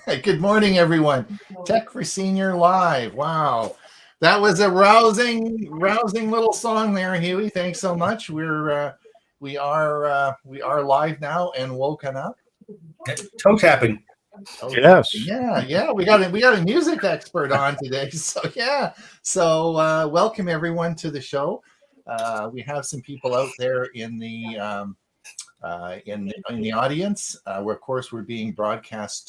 Hey, good morning, everyone. Tech for Senior Live. Wow, that was a rousing little song there, Hewie. Thanks so much. We are live now and woken up. Toe tapping. Yes. Yeah. We got a music expert on today. So yeah. So welcome everyone to the show. We have some people out there in the audience. We're being broadcast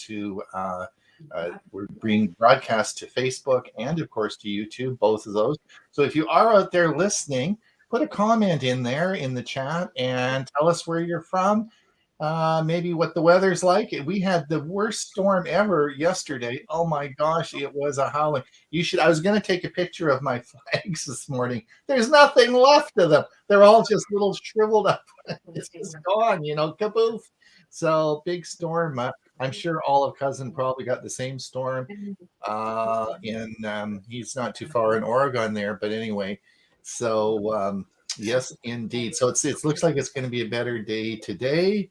to Facebook and of course to YouTube, both of those. So if you are out there listening, put a comment in there in the chat and tell us where you're from. Maybe what the weather's like. We had the worst storm ever yesterday. Oh my gosh, it was a howling. I was going to take a picture of my flags this morning. There's nothing left of them. They're all just little shriveled up. It's just gone, kaboof. So big storm. I'm sure all of Cousin probably got the same storm. And he's not too far in Oregon there, but anyway. So yes, indeed. So it looks like it's going to be a better day today.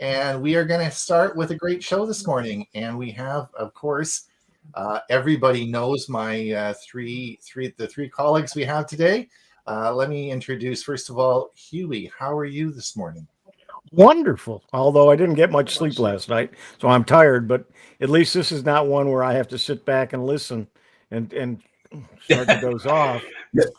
And we are going to start with a great show this morning. And we have, of course, everybody knows my the three colleagues we have today. Let me introduce, first of all, Hewie. How are you this morning? Wonderful. Although I didn't get much sleep last night, so I'm tired. But at least this is not one where I have to sit back and listen and start to doze off.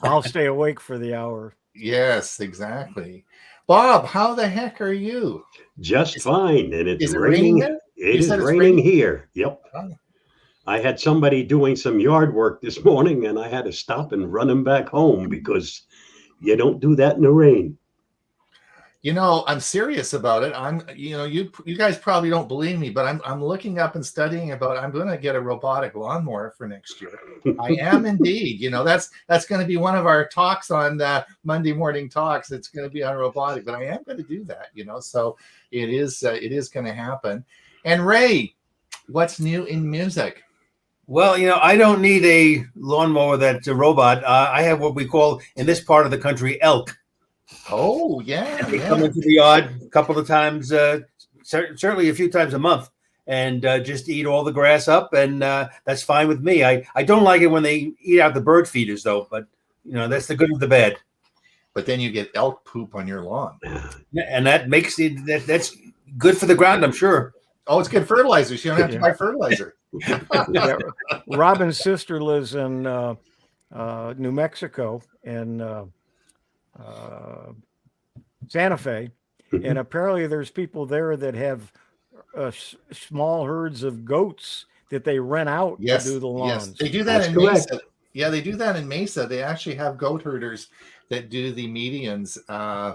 I'll stay awake for the hour. Yes, exactly. Bob, how the heck are you? Just fine, and it's raining. It is raining here. Yep. Oh. I had somebody doing some yard work this morning, and I had to stop and run him back home because you don't do that in the rain. I'm serious about it. You guys probably don't believe me, but I'm looking up and studying about. I'm going to get a robotic lawnmower for next year. I am indeed. That's going to be one of our talks on Monday morning talks. It's going to be on robotic, but I am going to do that. So it is going to happen. And Ray, what's new in music? Well, I don't need a lawnmower that's a robot. I have what we call in this part of the country elk. Oh, yeah. And they come into the yard a couple of times, certainly a few times a month, and just eat all the grass up, and that's fine with me. I don't like it when they eat out the bird feeders, though, but, that's the good of the bad. But then you get elk poop on your lawn. And that makes that's good for the ground, I'm sure. Oh, it's good fertilizer. So you don't have to buy fertilizer. Yeah. Robin's sister lives in New Mexico and Santa Fe, and apparently there's people there that have small herds of goats that they rent out to do the lawns. Yes, they do that That's in correct. Mesa. Yeah, they do that in Mesa. They actually have goat herders that do the medians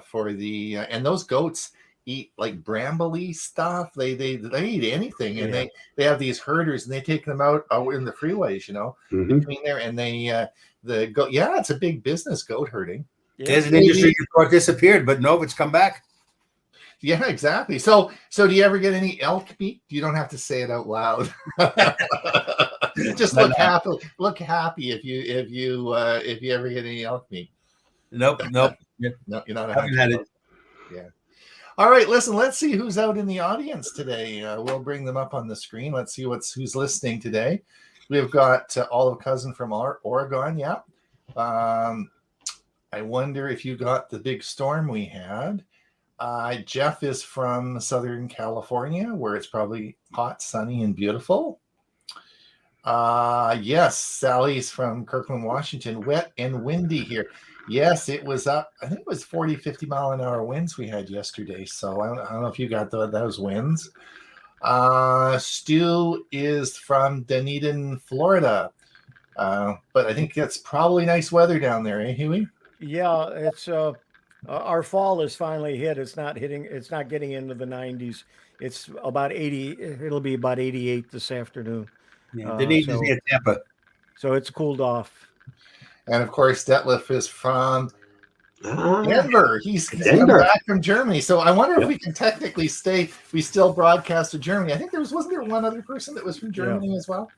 for the and those goats eat like brambly stuff. They eat anything, and they have these herders and they take them out in the freeways, between there, and the goat. Yeah, it's a big business, goat herding. There's an industry that thought disappeared, but no, it's come back. Yeah, exactly. So do you ever get any elk meat? You don't have to say it out loud. Just look happy. Look happy if you ever get any elk meat. Nope. No, you're not. Haven't had it. Yeah. All right. Listen. Let's see who's out in the audience today. We'll bring them up on the screen. Let's see who's listening today. We've got Olive Cousin from Oregon. Yeah. I wonder if you got the big storm we had. Jeff is from Southern California, where it's probably hot, sunny, and beautiful. Yes, Sally's from Kirkland, Washington. Wet and windy here. Yes, it was up. I think it was 40, 50 mile an hour winds we had yesterday. So I don't know if you got those winds. Stu is from Dunedin, Florida. But I think that's probably nice weather down there, eh, Hewie? Yeah, it's our fall is finally hit. It's not getting into the 90s. It's about 80. It'll be about 88 this afternoon. Yeah, Dunedin is near Tampa. So it's cooled off. And of course, Detlef is from Denver. He's come back from Germany. So I wonder if we can technically we still broadcast to Germany. I think wasn't there one other person that was from Germany as well?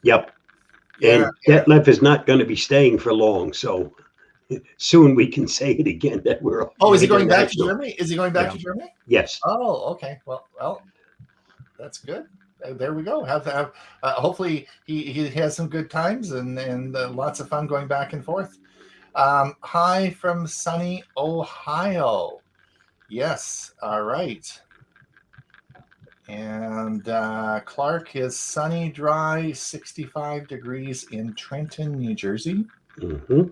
Yep. And Detlef is not going to be staying for long. So soon we can say it again that we're. Oh, is he going back to Germany? Is he going back to Germany? Yes. Oh, okay. Well, that's good. There we go. Hopefully he has some good times and lots of fun going back and forth. Hi from sunny Ohio. Yes. All right. And Clark is sunny, dry, 65 degrees in Trenton, New Jersey. Mm-hmm.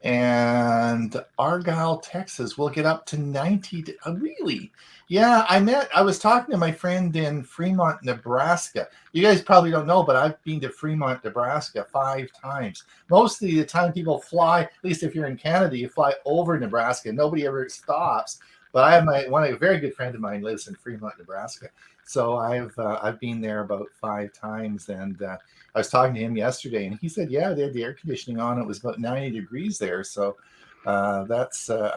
And Argyle, Texas will get up to 90. Really? Yeah, I was talking to my friend in Fremont, Nebraska. You guys probably don't know, but I've been to Fremont, Nebraska 5 times. Most of the time people fly, at least if you're in Canada, you fly over Nebraska. Nobody ever stops. But I have a very good friend of mine lives in Fremont, Nebraska. So I've been there about 5 times, and I was talking to him yesterday, and he said, yeah, they had the air conditioning on. It was about 90 degrees there. So I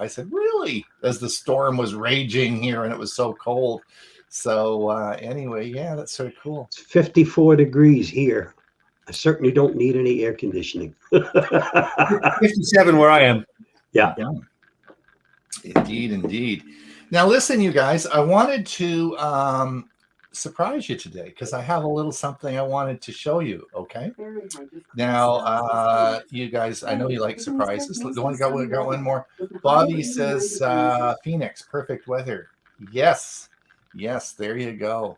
said, really? As the storm was raging here and it was so cold. So anyway, yeah, that's sort of cool. It's 54 degrees here. I certainly don't need any air conditioning. 57 where I am. Yeah. Indeed. Now, listen, you guys, I wanted to surprise you today because I have a little something I wanted to show you. Okay. Now, you guys, I know you like surprises. Got one more. Bobby says, Phoenix, perfect weather. Yes. There you go.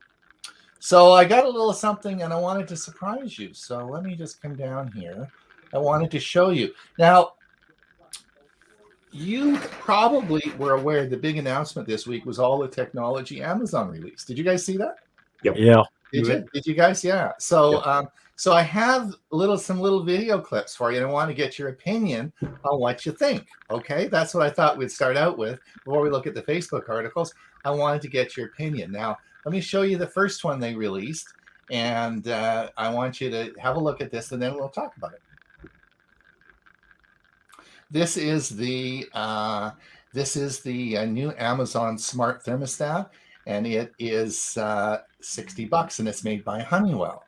So I got a little something and I wanted to surprise you. So let me just come down here. I wanted to show you. Now, you probably were aware the big announcement this week was all the technology Amazon released. Did you guys see that? Yep. Yeah. Did you guys? Yeah. So so I have some little video clips for you, and I want to get your opinion on what you think. Okay, that's what I thought we'd start out with before we look at the Facebook articles. I wanted to get your opinion. Now, let me show you the first one they released, and I want you to have a look at this, and then we'll talk about it. This is the new Amazon Smart Thermostat, and it is $60, and it's made by Honeywell.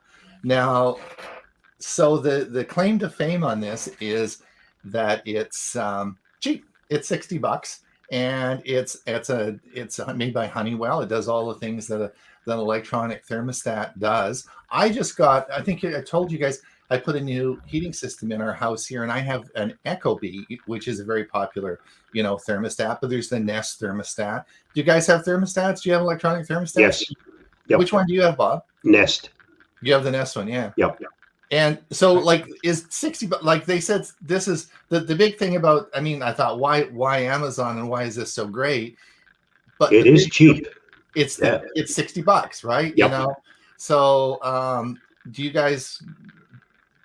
Now, so the claim to fame on this is that it's cheap. It's $60, and it's made by Honeywell. It does all the things that an electronic thermostat does. I think I told you guys. I put a new heating system in our house here, and I have an Ecobee, which is a very popular, thermostat. But there's the Nest thermostat. Do you guys have thermostats? Do you have electronic thermostats? Yes. Yep. Which one do you have, Bob? Nest. You have the Nest one, yeah. Yep. And so, like, is 60? Like they said, this is the big thing about. I mean, I thought, why Amazon and why is this so great? But It the is big cheap. it's Yeah. it's $60, right? You Yep. know. So, do you guys?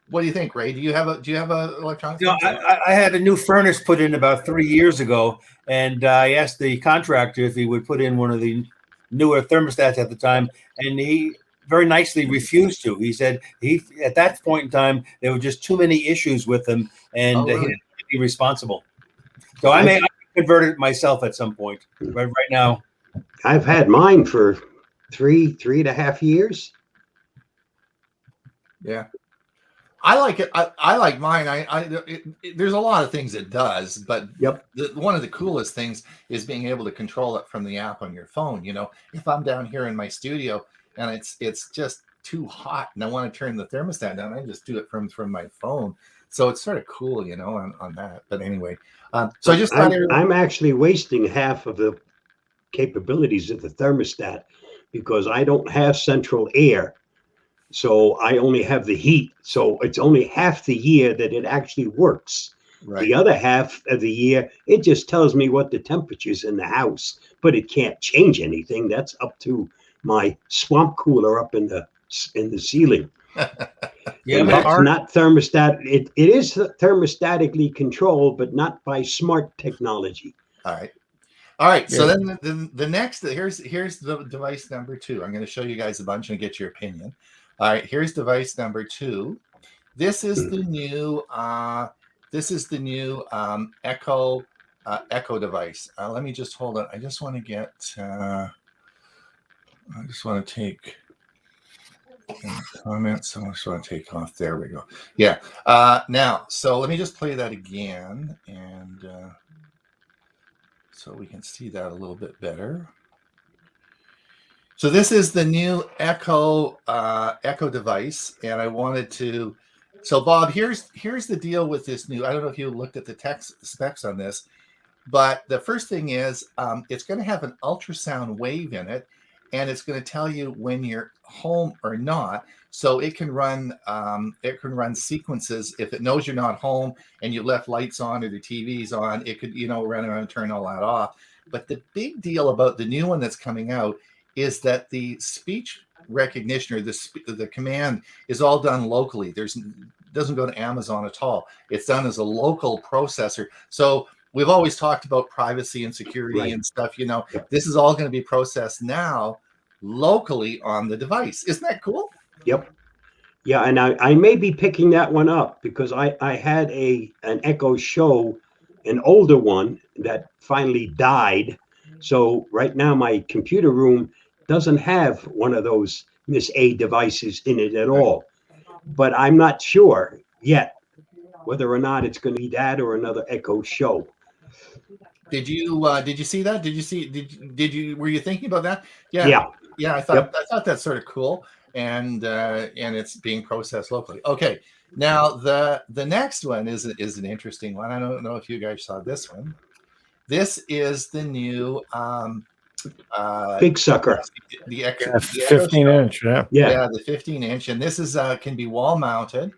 What do you think, Ray? Do you have a electronics? You know, I had a new furnace put in about 3 years ago, and I asked the contractor if he would put in one of the newer thermostats at the time, and he very nicely refused to. He said at that point in time there were just too many issues with them, and he didn't be responsible. So I may convert it myself at some point. But right now, I've had mine for 3.5 years. Yeah. I like it. I like mine. There's a lot of things it does, but Yep. one of the coolest things is being able to control it from the app on your phone. You know, if I'm down here in my studio and it's just too hot and I want to turn the thermostat down, I just do it from my phone. So it's sort of cool, you know, on that. But anyway, so I just thought I'm actually wasting half of the capabilities of the thermostat because I don't have central air. So I only have the heat. So it's only half the year that it actually works. right. The other half of the year, it just tells me what the temperature's in the house, but it can't change anything. That's up to my swamp cooler up in the ceiling. yeah, And that's not thermostat. It is thermostatically controlled, but not by smart technology. All right. All right. So then the next, here's the device number 2. I'm going to show you guys a bunch and get your opinion. All right. Here's device number 2. This is the new Echo device. Let me just hold on. I just want to get. I just want to take comments. So I just want to take off. There we go. Yeah. Now, so let me just play that again, and so we can see that a little bit better. So this is the new Echo device, and I wanted to. So Bob, here's the deal with this new. I don't know if you looked at the text specs on this, but the first thing is it's going to have an ultrasound wave in it, and it's going to tell you when you're home or not. So it can run sequences. If it knows you're not home and you left lights on or the TV's on, it could run around and turn all that off. But the big deal about the new one that's coming out is that the speech recognition or the command is all done locally. Doesn't go to Amazon at all. It's done as a local processor. So we've always talked about privacy and security and stuff. This is all going to be processed now locally on the device. Isn't that cool? Yep. Yeah, and I may be picking that one up because I had an Echo Show, an older one that finally died. So right now my computer room doesn't have one of those Miss A devices in it at all. But I'm not sure yet whether or not it's going to be that or another Echo Show. Did you see that? Were you thinking about that? Yeah. I thought that's sort of cool, and it's being processed locally. Okay, now the next one is an interesting one. I don't know if you guys saw this one. This is the new Big sucker. The 15-inch, the 15-inch, and this is can be wall mounted,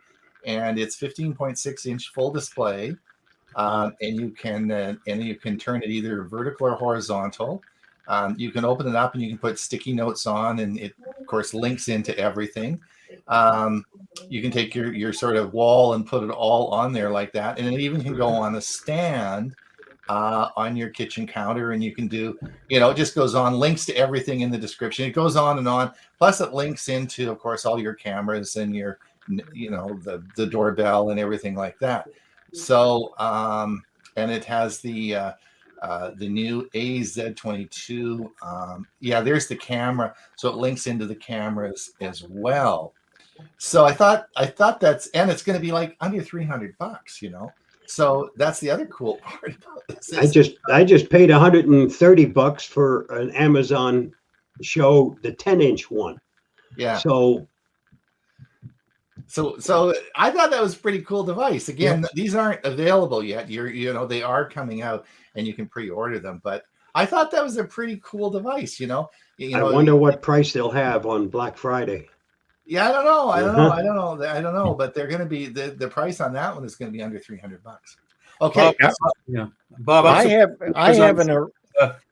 and it's 15.6-inch full display, and you can turn it either vertical or horizontal. You can open it up and you can put sticky notes on, and it of course links into everything. You can take your sort of wall and put it all on there like that, and it even can go on a stand on your kitchen counter, and you can do, it just goes on, links to everything in the description. It goes on and on. Plus it links into, of course, all your cameras and your, the doorbell and everything like that. So, and it has the new AZ22. There's the camera. So it links into the cameras as well. So I thought that's, and it's going to be like under $300, So that's the other cool part about this. I just paid $130 for an Amazon Show, the 10-inch one. Yeah. So I thought that was a pretty cool device. Again, these aren't available yet. They are coming out and you can pre-order them. But I thought that was a pretty cool device. I wonder what price they'll have on Black Friday. Yeah, I don't know. I don't know. But they're going to be the price on that one is going to be under $300. Okay. Bob, I have an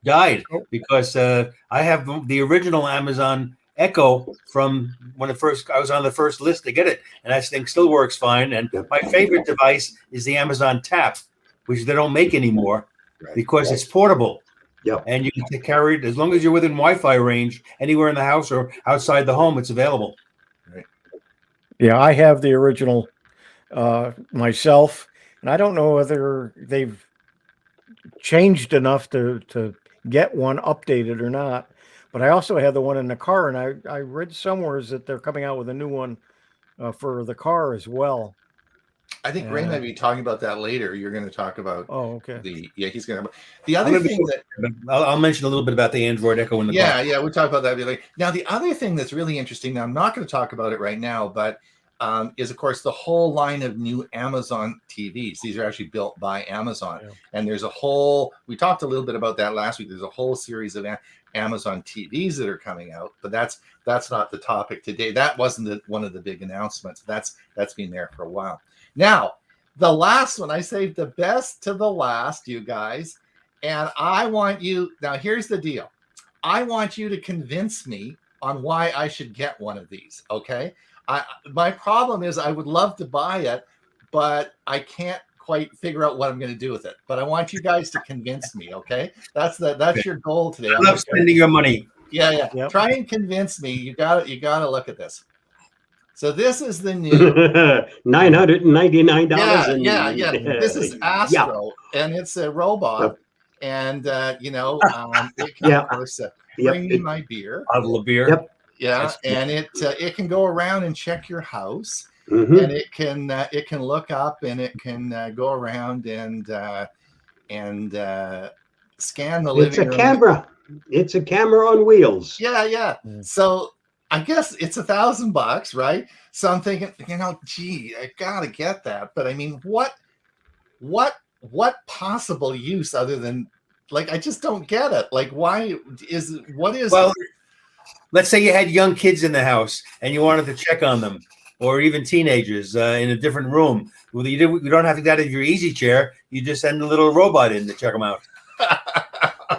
died because I have the original Amazon Echo from when I was on the first list to get it, and that thing still works fine. And my favorite device is the Amazon Tap, which they don't make anymore because it's portable. Yep. And you can carry it as long as you're within Wi-Fi range anywhere in the house or outside the home. It's available. Right. Yeah, I have the original myself, and I don't know whether they've changed enough to get one updated or not. But I also have the one in the car, and I read somewhere that they're coming out with a new one for the car as well. I think Ray might be talking about that later. You're going to talk about. Oh, okay. He's going to. The other thing I'll mention a little bit about the Android Echo in the car. Yeah, we'll talk about that later. Now, the other thing that's really interesting. Now, I'm not going to talk about it right now, but is of course the whole line of new Amazon TVs. These are actually built by Amazon, and there's a whole. We talked a little bit about that last week. There's a whole series of Amazon TVs that are coming out, but that's not the topic today. That wasn't one of the big announcements. That's been there for a while. Now, the last one, I saved the best to the last, you guys. And I want you, now here's the deal. I want you to convince me on why I should get one of these, okay? My problem is I would love to buy it, but I can't quite figure out what I'm going to do with it. But I want you guys to convince me, okay? That's your goal today. I love spending your money. Yeah. Yep. Try and convince me. You got to look at this. So this is the new $999. Yeah. This is Astro, and it's a robot, and it can of course bring me my beer. Bottle of beer. Yep. Yeah, and it can go around and check your house, and it can look up, and it can go around and scan the living room. It's a camera. It's a camera on wheels. Yeah. So I guess it's $1,000, right? So I'm thinking, gee, I gotta get that. But I mean, what possible use other than I just don't get it. What is? Well, let's say you had young kids in the house and you wanted to check on them, or even teenagers in a different room. Well, you don't have to get out of your easy chair. You just send a little robot in to check them out.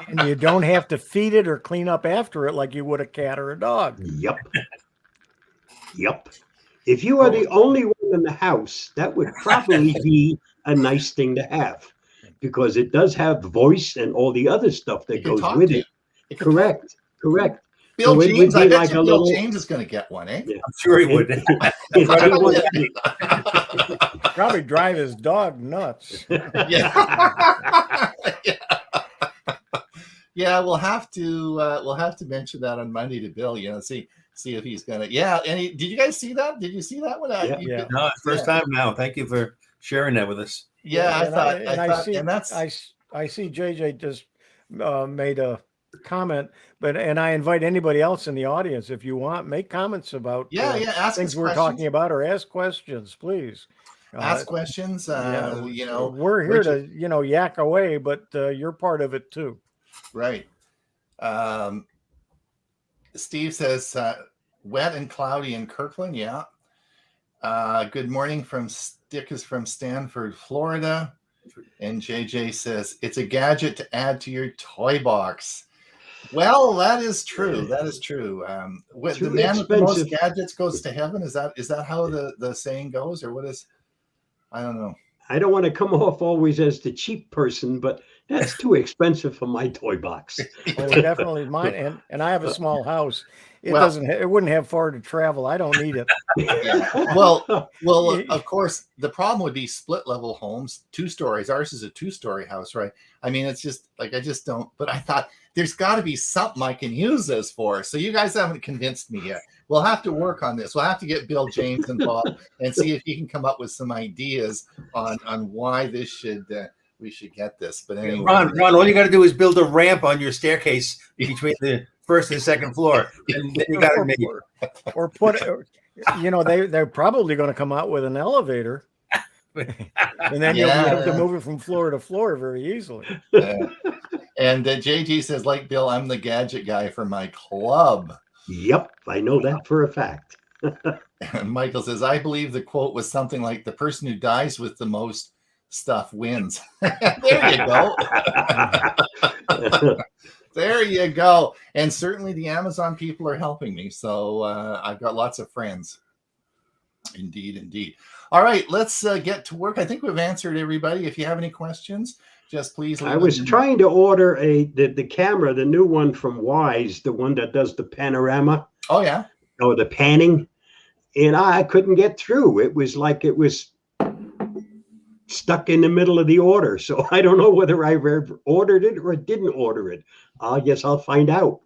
And you don't have to feed it or clean up after it like you would a cat or a dog. Yep. If you are the only one in the house, that would probably be a nice thing to have, because it does have voice and all the other stuff that goes with it. Correct. Bill James, I bet Bill James is going to get one, eh? Yeah. I'm sure he would. Probably drive his dog nuts. Yeah, we'll have to mention that on Monday to Bill. See if he's gonna. Yeah, and did you guys see that? Did you see that one? Yeah. No, first time now. Thank you for sharing that with us. Yeah, I see JJ just made a comment, and I invite anybody else in the audience, if you want, make comments about ask things we're talking about, or ask questions, please. Ask questions. We're here to yak away, but you're part of it too. Right. Steve says wet and cloudy in Kirkland. Yeah. Good morning from Stick is from Stanford, Florida. And JJ says it's a gadget to add to your toy box. Well, that is true. That is true. The man with the most gadgets goes to heaven. Is that how the saying goes, or what is? I don't know. I don't want to come off always as the cheap person, but that's too expensive for my toy box. Oh, definitely mine. And I have a small house. It wouldn't have far to travel. I don't need it. Yeah. Well, of course, the problem would be split level homes, 2 stories. Ours is a 2-story house, right? I mean, it's just I just don't. But I thought there's got to be something I can use this for. So you guys haven't convinced me yet. We'll have to work on this. We'll have to get Bill James involved and see if he can come up with some ideas on why this should. We should get this. But anyway, Ron, all you got to do is build a ramp on your staircase between the first and second floor, and then you got to make it. Or put, they're probably going to come out with an elevator, and then you'll be able to move it from floor to floor very easily. And JG says, like Bill, I'm the gadget guy for my club. Yep, I know that for a fact. And Michael says, I believe the quote was something like, the person who dies with the most stuff wins. There you go. There you go. And certainly the Amazon people are helping me. So I've got lots of friends. Indeed, indeed. All right, let's get to work. I think we've answered everybody. If you have any questions, just please. I was trying to order the camera, the new one from Wise, the one that does the panorama. Oh, yeah. Or the panning. And I couldn't get through. It was like it was stuck in the middle of the order. So I don't know whether I ordered it or didn't order it. I guess I'll find out.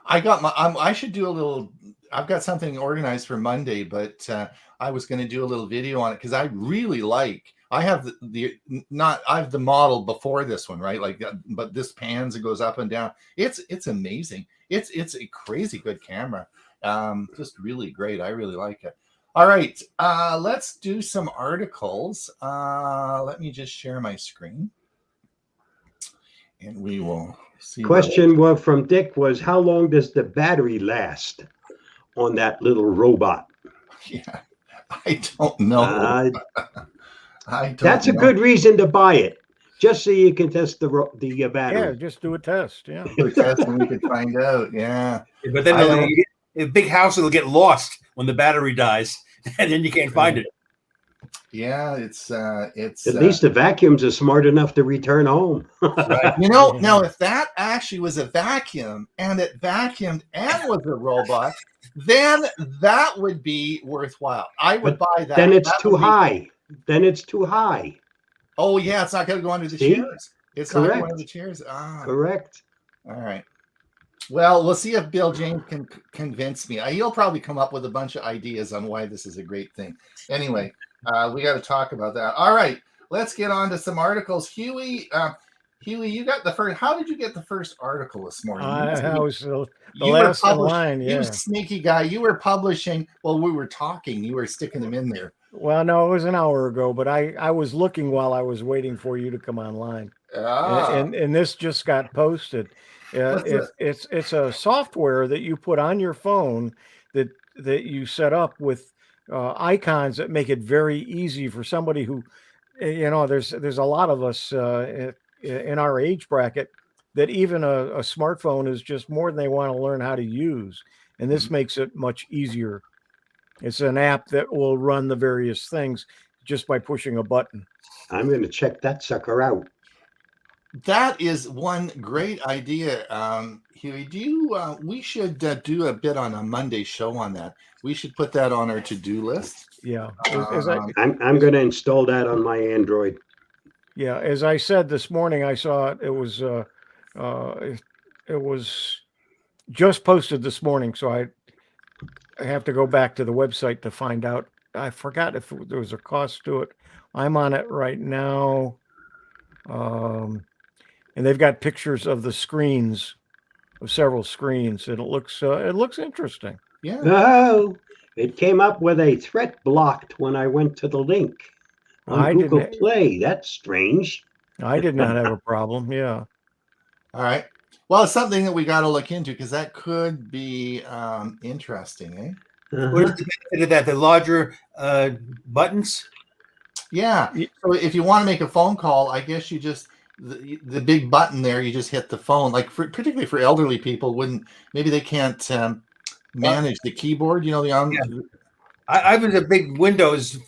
I got my. I should do a little. I've got something organized for Monday, but I was going to do a little video on it because I really like. I have I have the model before this one, right? Like, but this pans and goes up and down. It's amazing. It's a crazy good camera. Just really great. I really like it. All right, let's do some articles. Let me just share my screen, and we will see. Question from Dick was, how long does the battery last on that little robot? Yeah, I don't know. I don't That's know. A good reason to buy it, just so you can test the battery. Yeah, just do a test. Yeah, do a test and we can find out. Yeah, but then a big house will get lost when the battery dies, and then you can't find it. Yeah, it's at least the vacuums are smart enough to return home. Right. You know, now if that actually was a vacuum and it vacuumed and was a robot, then that would be worthwhile. I would buy that. Then it's too high. Then it's too high. Oh yeah, it's not going to go under the chairs. It's not going under the chairs. Correct. All right. Well, we'll see if Bill James can convince me. He'll probably come up with a bunch of ideas on why this is a great thing. Anyway, we got to talk about that. All right, let's get on to some articles. Hewie, you got the first. How did you get the first article this morning? I was the last in line. Yeah, you sneaky guy. You were publishing while we were talking. You were sticking them in there. Well, no, it was an hour ago, but I was looking while I was waiting for you to come online. And this just got posted. It's a software that you put on your phone that you set up with icons that make it very easy for somebody who, there's a lot of us in our age bracket that even a smartphone is just more than they want to learn how to use. And this makes it much easier. It's an app that will run the various things just by pushing a button. I'm going to check that sucker out. That is one great idea, Hewie. We should do a bit on a Monday show on that. We should put that on our to-do list. Yeah, I'm going to install that on my Android. Yeah, as I said this morning, I saw it. It was just posted this morning, so I have to go back to the website to find out. I forgot if there was a cost to it. I'm on it right now. And they've got pictures of the screens, of several screens, and it looks interesting. Yeah. Oh, it came up with a threat blocked when I went to the link on Google Play. That's strange. I did not have a problem. Yeah. All right. Well, it's something that we got to look into because that could be interesting, eh? What is the benefit of that? The larger buttons? Yeah. So if you want to make a phone call, I guess you just the big button there, you just hit the phone. Like particularly for elderly people, maybe they can't manage the keyboard. I was a big Windows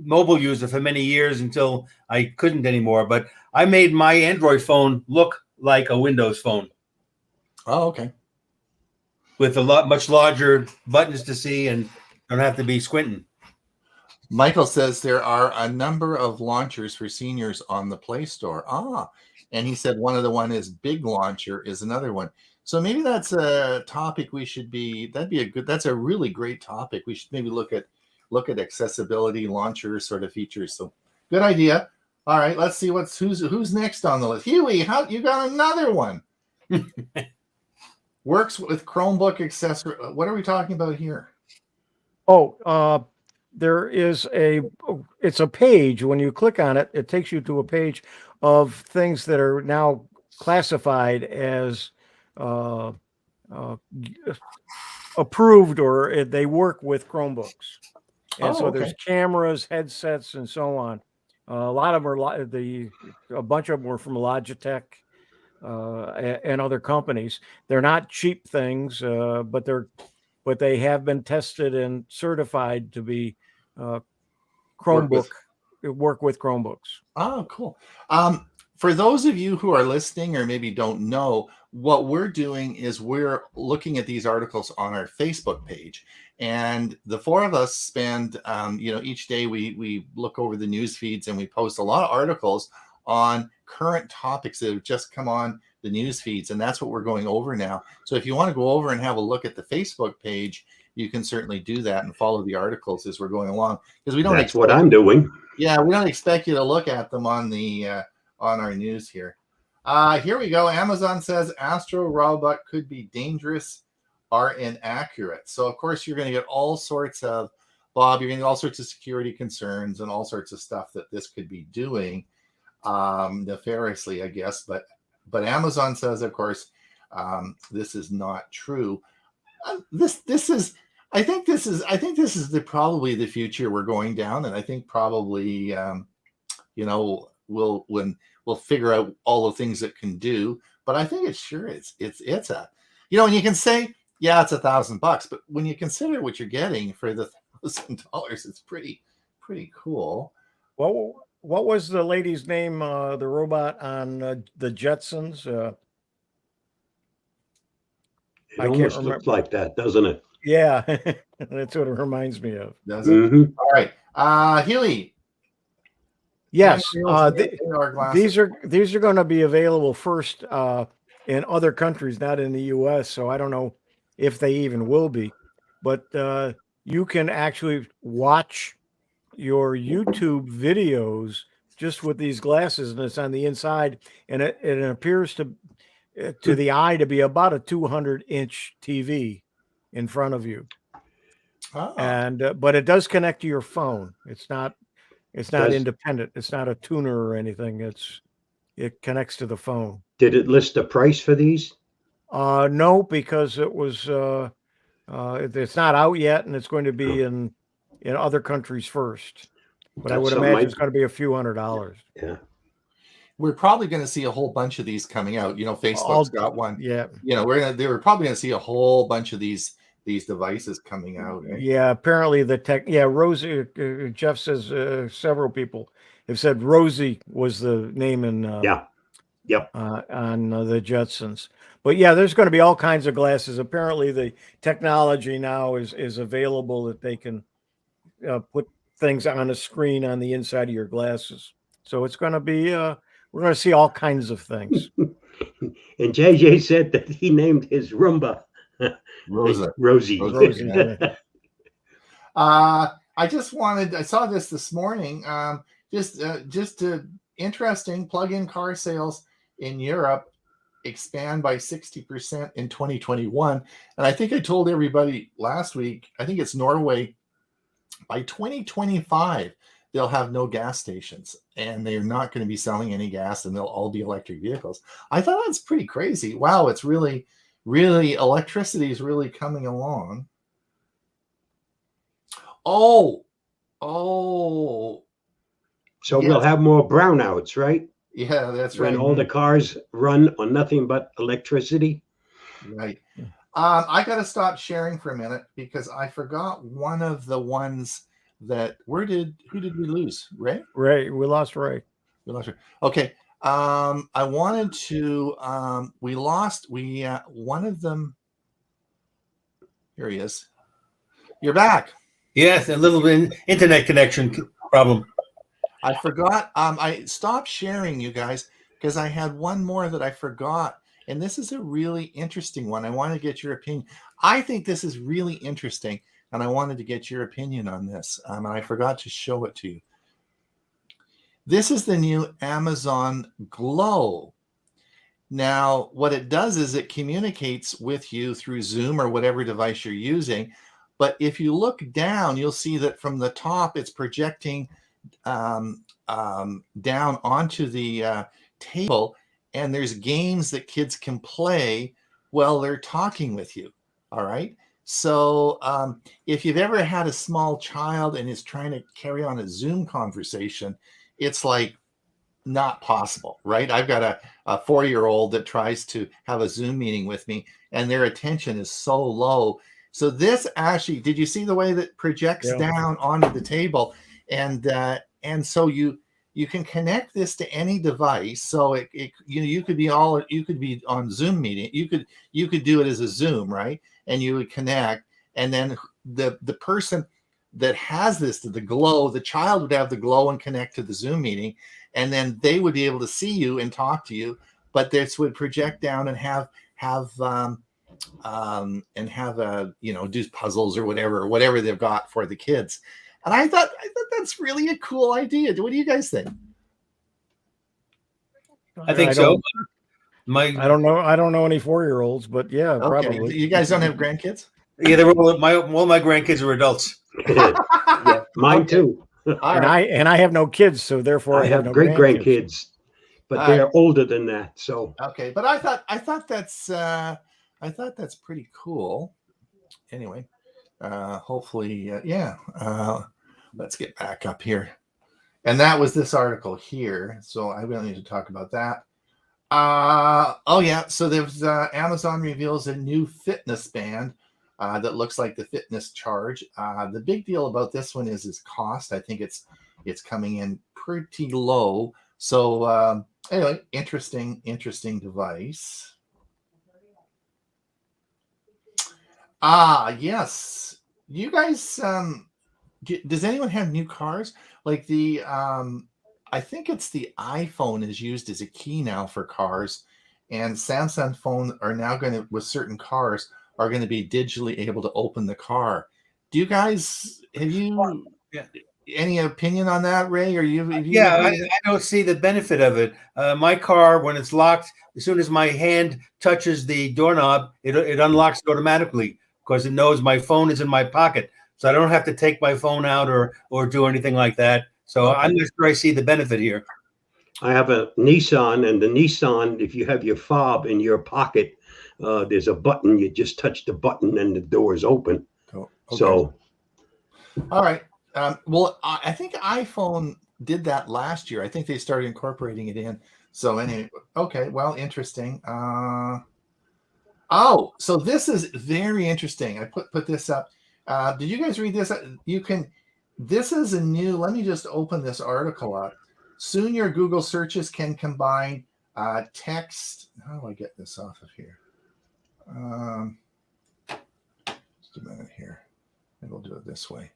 mobile user for many years until I couldn't anymore. But I made my Android phone look like a Windows phone. Oh, okay. With much larger buttons to see and don't have to be squinting. Michael says there are a number of launchers for seniors on the Play Store. And he said is Big Launcher is another one. So maybe that's a topic that's a really great topic. We should maybe look at accessibility launcher sort of features. So good idea. All right, let's see who's next on the list. Hewie, you got another one. Works with Chromebook accessory. What are we talking about here? There is it's a page. When you click on it, it takes you to a page of things that are now classified as approved or they work with Chromebooks. And so okay. there's cameras, headsets, and so on. A lot of them are a bunch of them were from Logitech and other companies. They're not cheap things, but they have been tested and certified to be Chromebook work with Chromebooks. Oh, cool. For those of you who are listening or maybe don't know, what we're doing is we're looking at these articles on our Facebook page, and the four of us spend, each day we look over the news feeds and we post a lot of articles on current topics that have just come on the news feeds, and that's what we're going over now. So if you want to go over and have a look at the Facebook page, you can certainly do that and follow the articles as we're going along, because we don't. That's what I'm doing. Yeah, we don't expect you to look at them on the on our news here. Here we go. Amazon says Astro Robot could be dangerous or inaccurate. So of course you're going to get all sorts of, Bob, you're going to get all sorts of security concerns and all sorts of stuff that this could be doing nefariously, I guess. But Amazon says, of course, this is not true. I think this is probably the future we're going down, and I think probably we'll figure out all the things it can do. But I think it's a, and you can say, yeah, it's $1,000, but when you consider what you're getting for the $1,000, it's pretty cool. What was the lady's name? The robot on the Jetsons. It almost looks like that, doesn't it? Yeah, that's what it reminds me of. Does it? Mm-hmm. All right, Hewie. Yes, these are going to be available first in other countries, not in the U.S. So I don't know if they even will be, but you can actually watch your YouTube videos just with these glasses, and it's on the inside, and it appears to the eye to be about a 200-inch TV in front of you. Oh. And but it does connect to your phone. It's not independent. It's not a tuner or anything. It connects to the phone. Did it list a price for these? No, because it was it's not out yet, and it's going to be in other countries first. But I would imagine it's going to be a few $100s. Yeah. We're probably going to see a whole bunch of these coming out. Facebook's got one. Yeah. We're probably going to see a whole bunch of these devices coming out. Eh? Yeah. Apparently Rosie, Jeff says several people have said Rosie was the name in on the Jetsons. But yeah, there's going to be all kinds of glasses. Apparently the technology now is available that they can put things on a screen on the inside of your glasses. So it's going to be we're going to see all kinds of things. And JJ said that he named his Roomba Rosie. Yeah. I saw this morning. Just interesting. Plug-in car sales in Europe expand by 60% in 2021, and I think I told everybody last week. I think it's Norway. By 2025, they'll have no gas stations, and they're not going to be selling any gas, and they'll all be electric vehicles. I thought that's pretty crazy. Wow, it's really electricity is really coming along. So yes. We'll have more brownouts, right? Yeah, that's right. When all the cars run on nothing but electricity. Right. I got to stop sharing for a minute because I forgot one of the ones that who did we lose? Ray? Ray. We lost Ray. Okay. I wanted to, we lost one of them. Here he is. You're back. Yes, a little bit internet connection problem. I forgot. I stopped sharing, you guys, because I had one more that I forgot. And this is a really interesting one. I want to get your opinion. I think this is really interesting, and I wanted to get your opinion on this. And I forgot to show it to you. This is the new Amazon Glow. Now, what it does is it communicates with you through Zoom or whatever device you're using. But if you look down, you'll see that from the top, it's projecting down onto the table. And there's games that kids can play while they're talking with you. All right. So if you've ever had a small child and is trying to carry on a Zoom conversation, it's like not possible, right? I've got a 4-year-old that tries to have a Zoom meeting with me, and their attention is so low. So this actually, did you see the way that projects down onto the table? And so you can connect this to any device. So you could be on Zoom meeting. You could do it as a Zoom, right? And you would connect, and then the person that has this, the glow, the child would have the glow and connect to the Zoom meeting, and then they would be able to see you and talk to you. But this would project down and have do puzzles or whatever they've got for the kids. And I thought that's really a cool idea. What do you guys think? I think so. I don't know any 4-year-olds, but yeah, okay. Probably. You guys don't have grandkids? Yeah, all my grandkids are adults. Yeah, mine too. And I have no kids, so therefore I have no great grandkids, but they're older than that. So okay, but I thought that's pretty cool. Anyway, hopefully, let's get back up here. And that was this article here, so I really need to talk about that. So there's Amazon reveals a new fitness band that looks like the fitness charge. The big deal about this one is its cost. I think it's coming in pretty low. So anyway, interesting device. Yes. You guys, does anyone have new cars? Like the, I think it's the iPhone is used as a key now for cars, and Samsung phones are now going to, with certain cars, are going to be digitally able to open the car. Do you guys, have you any opinion on that, Ray? I don't see the benefit of it. My car, when it's locked, as soon as my hand touches the doorknob, it unlocks it automatically because it knows my phone is in my pocket. So I don't have to take my phone out or do anything like that. So I'm not sure I see the benefit here. I have a Nissan, and the Nissan, if you have your fob in your pocket, there's a button. You just touch the button and the door is open. Okay. So, all right. Well, I think iPhone did that last year. I think they started incorporating it in. So anyway, okay. Well, interesting. So this is very interesting. I put this up. Did you guys read this? This is a new, let me just open this article up. Soon your Google searches can combine text. How do I get this off of here? Just a minute here. Maybe we'll do it this way.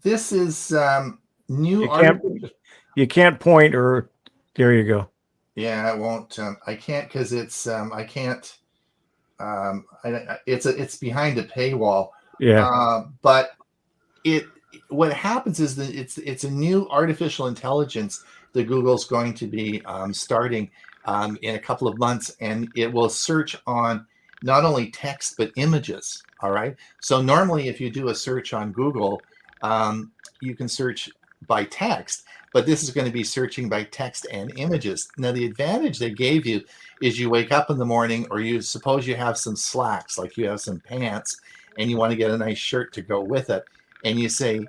This is new article. You can't point, or there you go. Yeah, I won't. I can't because it's I can't. It's behind a paywall. Yeah. But what happens is that it's a new artificial intelligence that Google's going to be starting in a couple of months, and it will search on not only text but images. All right. So normally, if you do a search on Google, you can search by text, but this is going to be searching by text and images. Now, the advantage they gave you is you wake up in the morning, or you suppose you have some slacks, like you have some pants, and you want to get a nice shirt to go with it, and you say,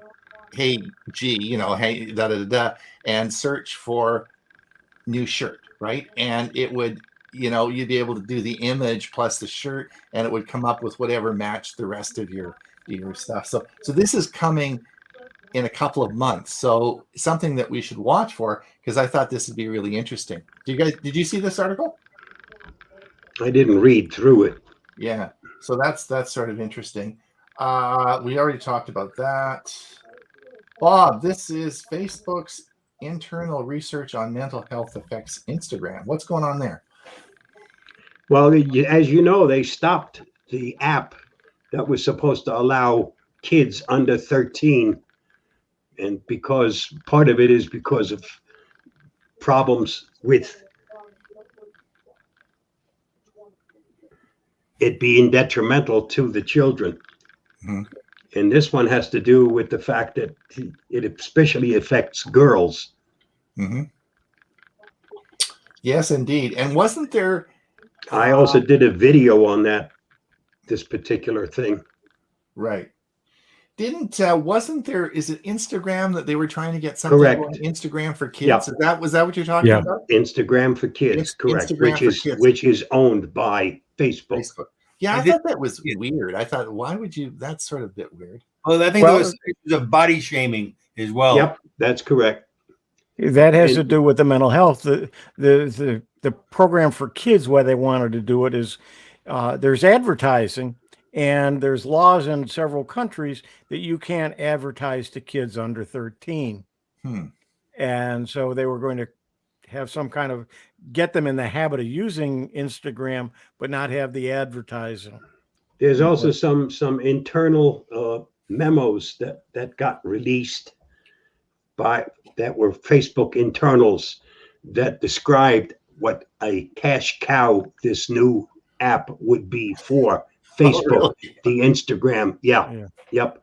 "Hey, hey, da da da," and search for new shirt, right? And it would, you'd be able to do the image plus the shirt, and it would come up with whatever matched the rest of your stuff. So this is coming in a couple of months. So something that we should watch for, because I thought this would be really interesting. Did you see this article? I didn't read through it. Yeah. So that's sort of interesting. We already talked about that. Bob, this is Facebook's internal research on mental health affects Instagram. What's going on there? Well, as you know, they stopped the app that was supposed to allow kids under 13. And because part of it is because of problems with it being detrimental to the children. Mm-hmm. And this one has to do with the fact that it especially affects girls. Mm-hmm. Yes, indeed. And wasn't there I also did a video on this particular thing. Right. Wasn't there, is it Instagram that they were trying to get something Correct. going, Instagram for kids? Yep. Was that what you're talking Yeah. about? Instagram for kids, correct. Instagram for kids. Which is owned by Facebook. Yeah, I And thought that was weird. I thought, why would you? That's sort of a bit weird. Well, I think there was issues of body shaming as well. Yep, that's correct. That has to do with the mental health. The program for kids, why they wanted to do it is there's advertising, and there's laws in several countries that you can't advertise to kids under 13. And so they were going to have some kind of get them in the habit of using Instagram, but not have the advertising. There's also some internal memos that got released that were Facebook internals that described what a cash cow this new app would be for Facebook, the Instagram. Yeah. Yep.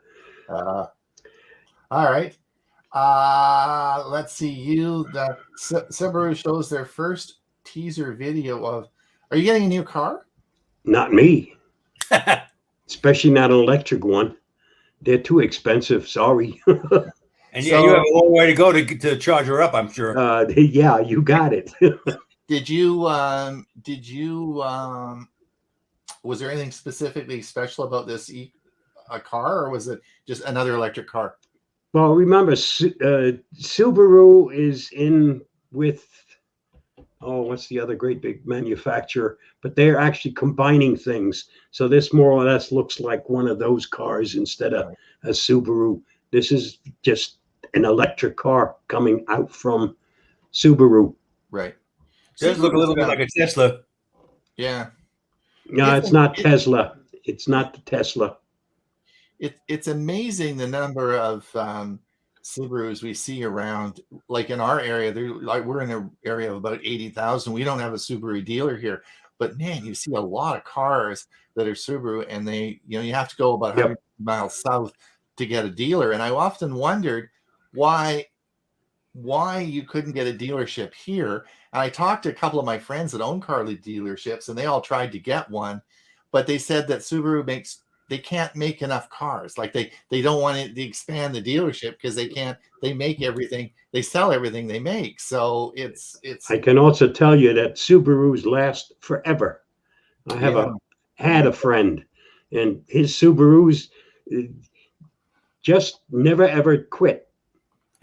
All right. Let's see. The Subaru shows their first teaser video of. Are you getting a new car? Not me. Especially not an electric one. They're too expensive. Sorry. And you have a long way to go to charge her up, I'm sure. Yeah, you got it. Did you was there anything specifically special about this a car, or was it just another electric car? Well, remember, Subaru is in with, what's the other great big manufacturer? But they're actually combining things. So this more or less looks like one of those cars instead of a Subaru. This is just an electric car coming out from Subaru. Right. It does look a little bit like a Tesla. Yeah. No, it's not Tesla. It's not the Tesla. It's amazing the number of Subarus we see around. Like in our area, we're in an area of about 80,000. We don't have a Subaru dealer here, but man, you see a lot of cars that are Subaru, and you have to go about 100 miles south to get a dealer. And I often wondered why you couldn't get a dealership here. And I talked to a couple of my friends that own car dealerships, and they all tried to get one, but they said that Subaru they can't make enough cars. Like they don't want to expand the dealership because they make everything, they sell everything they make. So it's I can also tell you that Subarus last forever. I have had a friend, and his Subarus just never ever quit.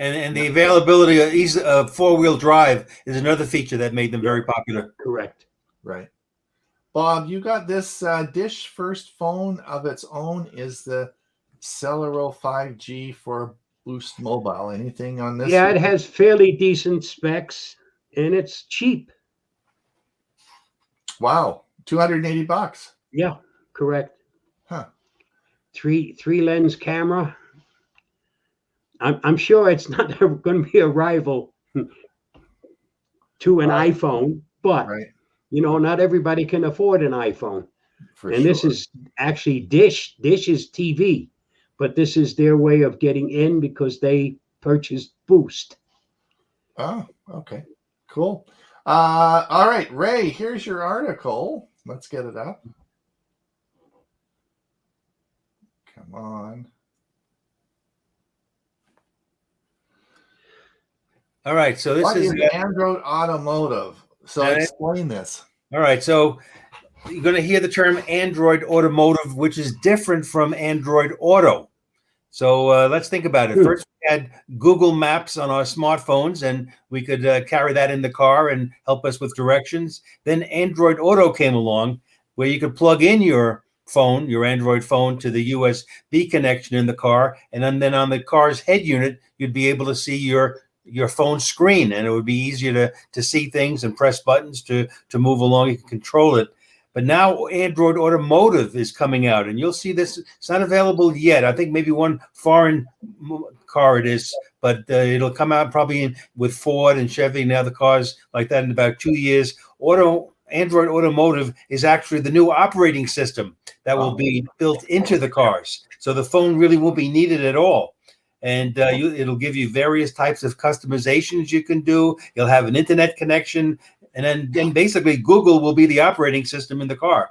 And the availability of four-wheel drive is another feature that made them very popular. Correct. Right. Bob, you got this Dish first phone of its own is the Celero 5G for Boost Mobile. Anything on this? Yeah, it has fairly decent specs, and it's cheap. Wow, $280. Yeah, correct. Huh. Three lens camera. I'm sure it's not going to be a rival to an iPhone, but not everybody can afford an iPhone. This is actually Dish. Dish is TV, but this is their way of getting in because they purchased Boost. Oh, okay, cool. All right, Ray, here's your article. Let's get it up. Come on. All right, so this is Android Automotive. So explain this. All right, so you're going to hear the term Android Automotive, which is different from Android Auto. So let's think about it. First, we had Google Maps on our smartphones, and we could carry that in the car and help us with directions. Then Android Auto came along, where you could plug in your phone, your Android phone, to the USB connection in the car, and then on the car's head unit, you'd be able to see your phone screen, and it would be easier to see things and press buttons to move along. You can control it. But now Android Automotive is coming out, and you'll see this. It's not available yet. I think maybe one foreign car it is, but it'll come out probably with Ford and Chevy and other cars like that in about 2 years. Android Automotive is actually the new operating system that will be built into the cars. So the phone really won't be needed at all. And it'll give you various types of customizations you can do. You'll have an internet connection and then basically Google will be the operating system in the car,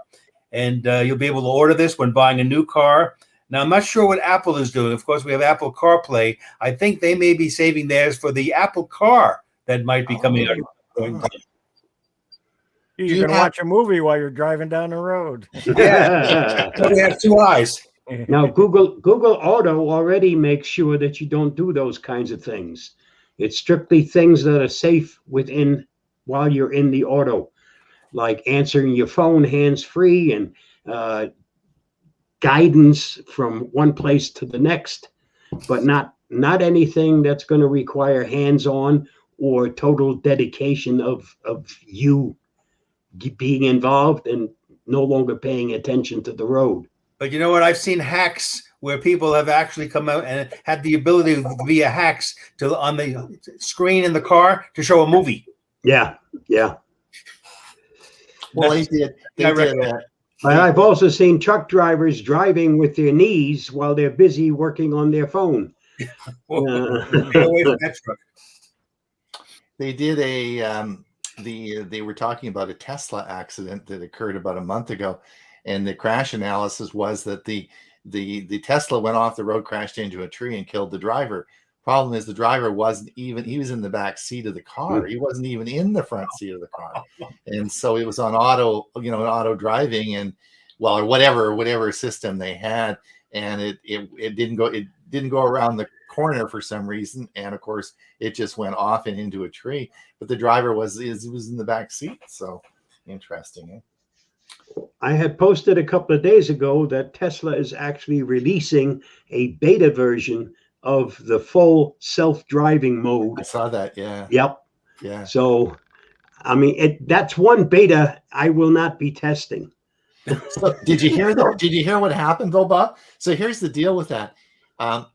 and you'll be able to order this when buying a new car. Now, I'm not sure what Apple is doing. Of course, we have Apple CarPlay. I think they may be saving theirs for the Apple Car that might be coming out. You can watch a movie while you're driving down the road. Yeah, they have two eyes. Now, Google Auto already makes sure that you don't do those kinds of things. It's strictly things that are safe while you're in the auto, like answering your phone hands-free and guidance from one place to the next, but not anything that's going to require hands-on or total dedication of you being involved and no longer paying attention to the road. But you know what? I've seen hacks where people have actually come out and had the ability via hacks to on the screen in the car to show a movie. Yeah. Well, they did that. But I've also seen truck drivers driving with their knees while they're busy working on their phone. Stay away from that truck. They did they were talking about a Tesla accident that occurred about a month ago, and the crash analysis was that the Tesla went off the road, crashed into a tree, and killed the driver. Problem is, the driver he was in the back seat of the car. He wasn't even in the front seat of the car. And so it was on auto driving or whatever system they had. And it didn't go around the corner for some reason. And of course it just went off and into a tree, but the driver was in the back seat. So interesting. I had posted a couple of days ago that Tesla is actually releasing a beta version of the full self-driving mode. I saw that. Yeah. Yep. Yeah. So, I mean, that's one beta I will not be testing. So did you hear what happened though, Bob? So here's the deal with that.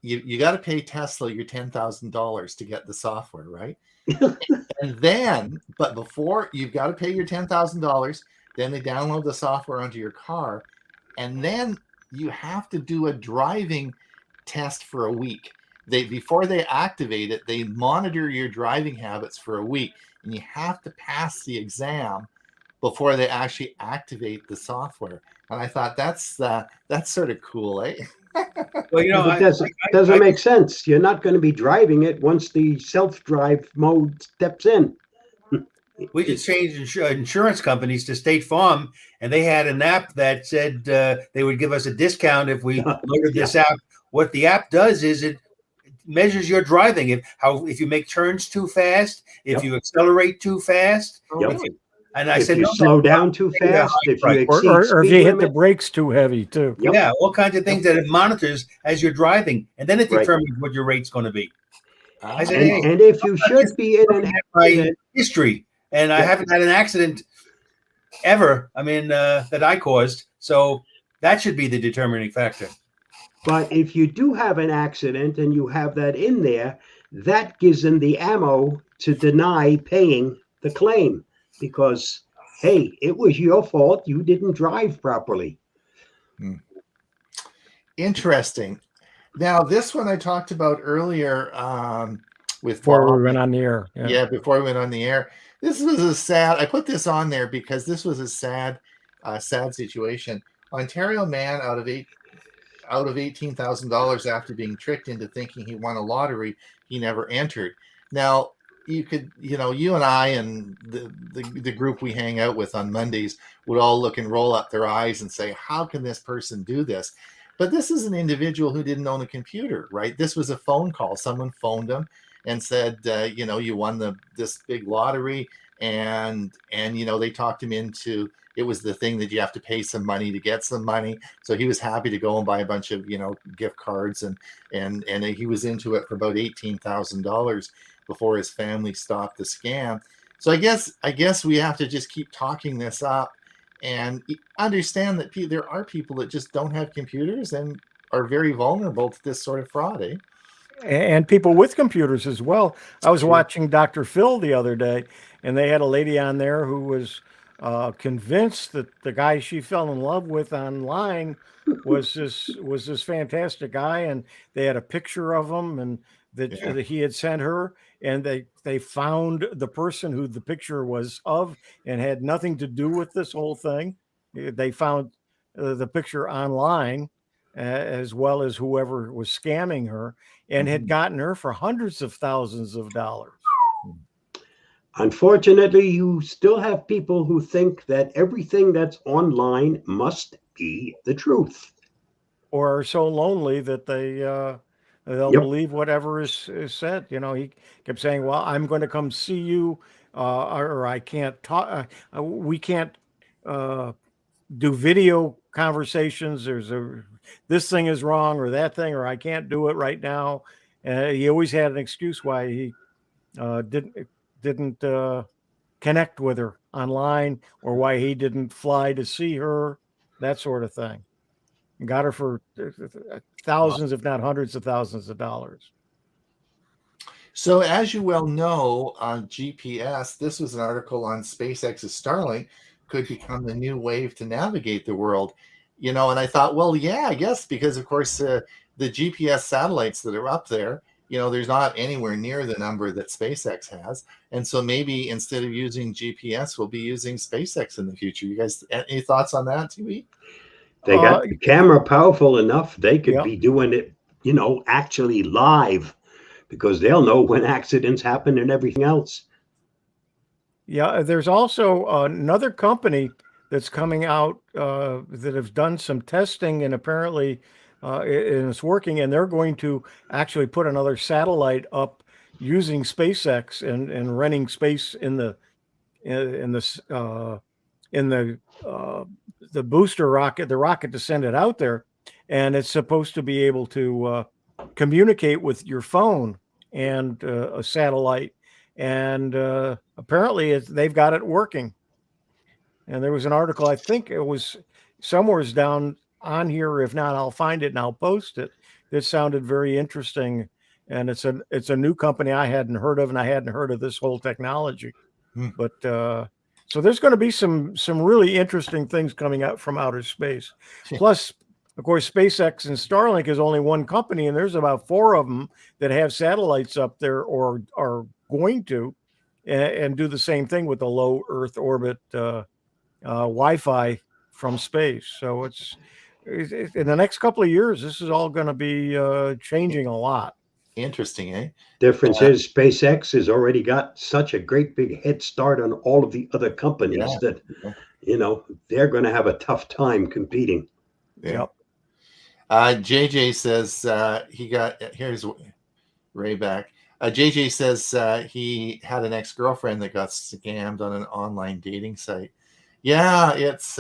You got to pay Tesla your $10,000 to get the software, right? But before you've got to pay your $10,000, then they download the software onto your car, and then you have to do a driving test for a week. Before they activate it, they monitor your driving habits for a week, and you have to pass the exam before they actually activate the software. And I thought that's sort of cool, eh? Well, it doesn't make sense. You're not going to be driving it once the self-drive mode steps in. We just changed insurance companies to State Farm, and they had an app that said they would give us a discount if we loaded this app. What the app does is it measures your driving. If you make turns too fast, if you accelerate too fast. And I said, you slow down too fast, if you exceed or if you hit limit. the brakes too heavy too. Yeah, all kinds of things that it monitors as you're driving, and then it determines what your rate's going to be. I said, and if you should be in an accident, history, and I haven't had an accident ever. I mean, that I caused, so that should be the determining factor. But if you do have an accident and you have that in there, that gives them the ammo to deny paying the claim. Because, hey, it was your fault. You didn't drive properly. Interesting. Now, this one I talked about earlier before we went on the air. Yeah, before we went on the air. This was a sad. I put this on there because this was a sad situation. Ontario man out of $18,000 after being tricked into thinking he won a lottery he never entered. Now, you and I and the group we hang out with on Mondays would all look and roll up their eyes and say, how can this person do this? But this is an individual who didn't own a computer, right? This was a phone call. Someone phoned him and said, you won this big lottery. And they talked him into, it was the thing that you have to pay some money to get some money. So he was happy to go and buy a bunch of, gift cards and he was into it for about $18,000 before his family stopped the scam. So I guess we have to just keep talking this up and understand that there are people that just don't have computers and are very vulnerable to this sort of fraud, eh? And people with computers as well. I was watching Dr. Phil the other day, and they had a lady on there who was convinced that the guy she fell in love with online was this fantastic guy, and they had a picture of him, and that he had sent her, and they found the person who the picture was of, and had nothing to do with this whole thing. They found the picture online, as well as whoever was scamming her, and had gotten her for hundreds of thousands of dollars. Unfortunately, you still have people who think that everything that's online must be the truth. Or are so lonely that they'll Yep. believe whatever is said. You know, he kept saying, "Well, I'm going to come see you, or I can't talk. We can't do video conversations. This thing is wrong, or that thing, or I can't do it right now." He always had an excuse why he didn't connect with her online, or why he didn't fly to see her, that sort of thing. Got her for thousands, if not hundreds of thousands of dollars. So, as you well know, on GPS, this was an article on SpaceX's Starlink could become the new wave to navigate the world. You know, and I thought, well, yeah, I guess, because of course the GPS satellites that are up there, you know, there's not anywhere near the number that SpaceX has. And so maybe instead of using GPS, we'll be using SpaceX in the future. You guys, any thoughts on that, TV? They got the camera powerful enough, they could Yep. be doing it, you know, actually live, because they'll know when accidents happen and everything else. Yeah, there's also another company that's coming out that have done some testing, and apparently it's working, and they're going to actually put another satellite up using SpaceX and renting space in the booster rocket, the rocket to send it out there, and it's supposed to be able to communicate with your phone and a satellite, and apparently they've got it working. And there was an article, I think it was somewhere's down on here. If not, I'll find it and I'll post it. This sounded very interesting, and it's a new company I hadn't heard of, and I hadn't heard of this whole technology. But so there's going to be some really interesting things coming out from outer space. Plus, of course, SpaceX and Starlink is only one company, and there's about 4 of them that have satellites up there or are going to, and do the same thing with the low Earth orbit Wi-Fi from space. So it's in the next couple of years, this is all going to be changing a lot. Interesting, eh? Difference is SpaceX has already got such a great big head start on all of the other companies that, you know, they're going to have a tough time competing. Yep. JJ says here's Ray back. JJ says he had an ex-girlfriend that got scammed on an online dating site. Yeah, it's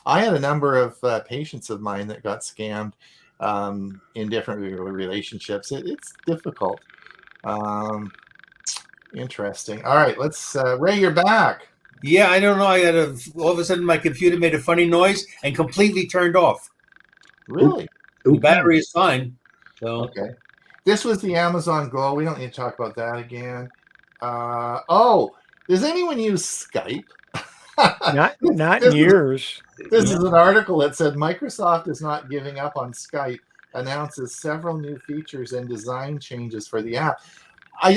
I had a number of patients of mine that got scammed in different relationships. It's difficult. Interesting. All right, let's Ray, you're back. Yeah, I don't know. All of a sudden my computer made a funny noise and completely turned off. Really? The battery is fine. So okay. This was the Amazon Go. We don't need to talk about that again. Does anyone use Skype? Not in years. This is an article that said Microsoft is not giving up on Skype, announces several new features and design changes for the app. I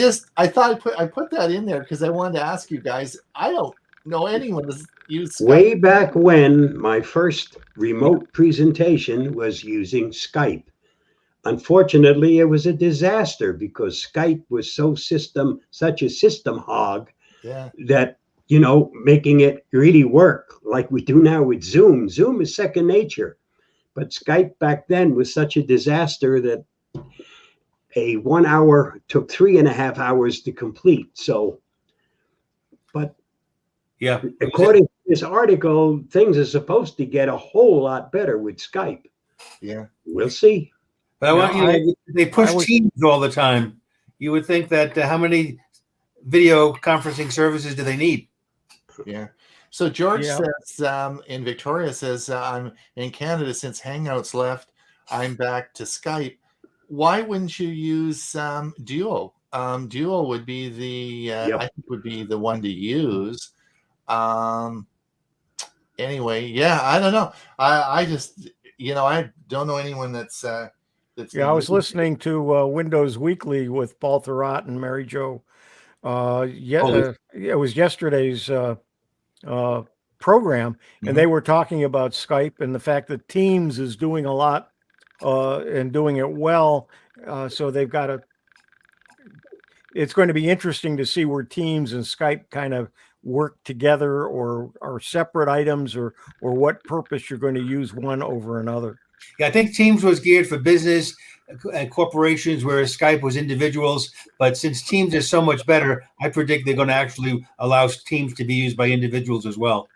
thought I put that in there because I wanted to ask you guys. I don't know anyone that's used Skype. Way back when, my first remote presentation was using Skype. Unfortunately, it was a disaster because Skype was such a system hog that, you know, making it really work like we do now with Zoom. Zoom is second nature. But Skype back then was such a disaster that a 1 hour took 3.5 hours to complete. So, but yeah, according to this article, things are supposed to get a whole lot better with Skype. Yeah. We'll see. But they push Teams all the time. You would think that how many video conferencing services do they need? Yeah. So George says, in Victoria says, I'm in Canada since Hangouts left. I'm back to Skype. Why wouldn't you use Duo? Duo would be I think would be the one to use. Anyway, yeah, I don't know. I just, I don't know anyone that's Yeah, I was listening to Windows Weekly with Paul Thurrott and Mary Jo. It was yesterday's program, and they were talking about Skype and the fact that Teams is doing a lot and doing it well. So they've got to. It's going to be interesting to see where Teams and Skype kind of work together, or are separate items, or what purpose you're going to use one over another. Yeah, I think Teams was geared for business and corporations, whereas Skype was individuals. But since Teams is so much better, I predict they're going to actually allow Teams to be used by individuals as well.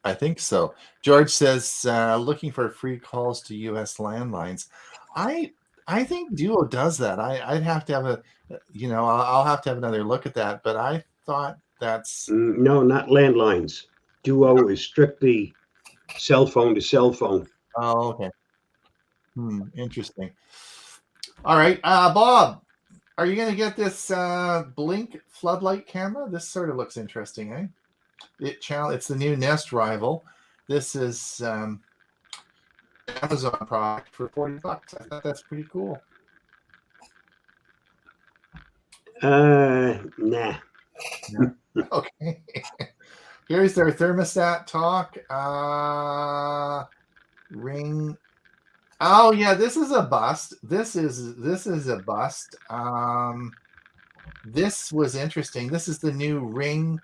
I think so. George says, looking for free calls to U.S. landlines. I think Duo does that. I'd have to have I'll have to have another look at that. But I thought that's no, not landlines. Duo is strictly cell phone to cell phone. Oh, okay. Interesting. All right, Bob, are you going to get this Blink floodlight camera? This sort of looks interesting, eh? It's the new Nest rival. This is Amazon product for $40. I thought that's pretty cool. Nah. Okay. Here's their thermostat talk. Ring. Oh yeah, this is a bust. This is a bust. This was interesting. This is the new Ring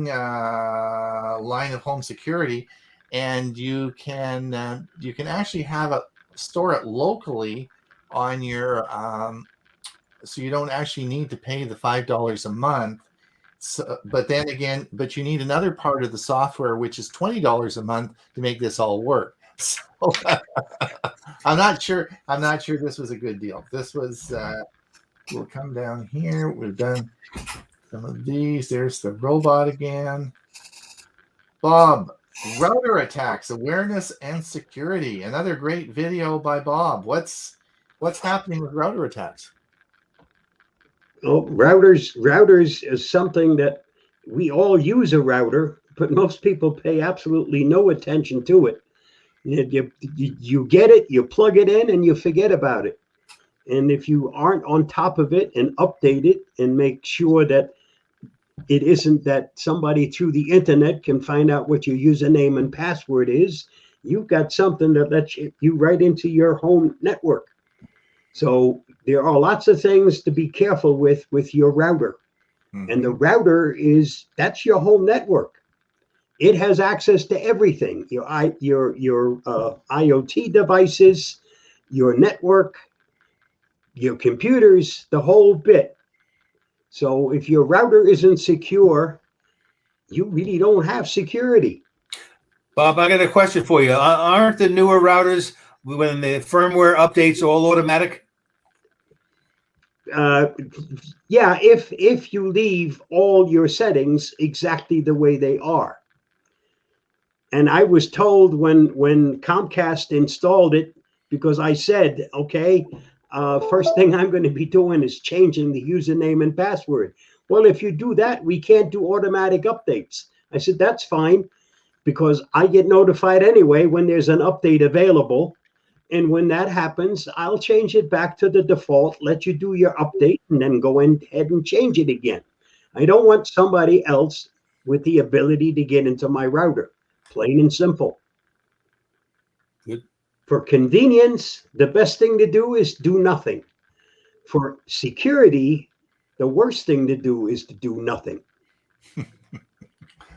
line of home security, and you can actually store it locally on your so you don't actually need to pay the $5 a month. So, but you need another part of the software, which is $20 a month to make this all work. So I'm not sure this was a good deal. This was we'll come down here. We've done some of these. There's the robot again. Bob, router attacks, awareness and security. Another great video by Bob. What's happening with router attacks? Oh, routers is something that we all use a router, but most people pay absolutely no attention to it. You get it, you plug it in, and you forget about it. And if you aren't on top of it and update it and make sure that it isn't that somebody through the internet can find out what your username and password is, you've got something that lets you right into your home network. So there are lots of things to be careful with your router. Mm-hmm. And the router that's your home network. It has access to everything, your IoT devices, your network, your computers, the whole bit. So if your router isn't secure, you really don't have security. Bob, I got a question for you. Aren't the newer routers, when the firmware updates, all automatic? Yeah, if you leave all your settings exactly the way they are. And I was told when Comcast installed it, because I said, okay, first thing I'm going to be doing is changing the username and password. Well, if you do that, we can't do automatic updates. I said, that's fine, because I get notified anyway when there's an update available. And when that happens, I'll change it back to the default, let you do your update, and then go ahead and change it again. I don't want somebody else with the ability to get into my router. Plain and simple. Good. For convenience, the best thing to do is do nothing. For security, the worst thing to do is to do nothing.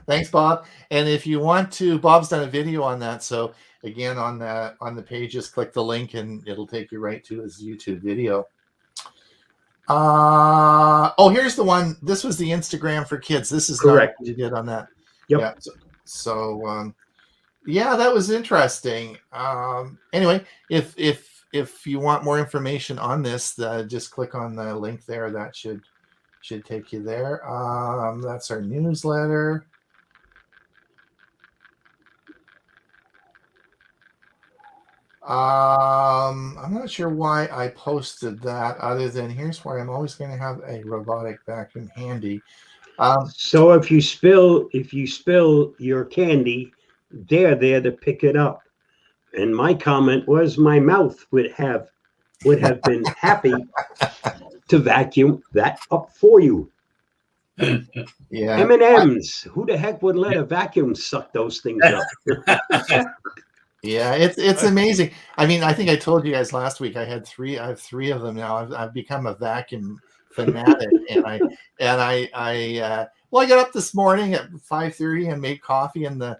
Thanks, Bob. And if you want to, Bob's done a video on that. So again, on the page, just click the link and it'll take you right to his YouTube video. Here's the one. This was the Instagram for kids. This is correct. What you did on that. Yep. Yeah. So that was interesting. Anyway, if you want more information on this, just click on the link there. That should take you there. That's our newsletter. I'm not sure why I posted that, other than here's why I'm always going to have a robotic vacuum handy. So if you spill your candy, they're there to pick it up. And my comment was my mouth would have been happy to vacuum that up for you. Yeah. M&Ms. Who the heck would let a vacuum suck those things up? Yeah, it's amazing. I mean, I think I told you guys last week I have three of them now. I've become a vacuum fanatic, and well, I got up this morning at 5:30 and made coffee, and my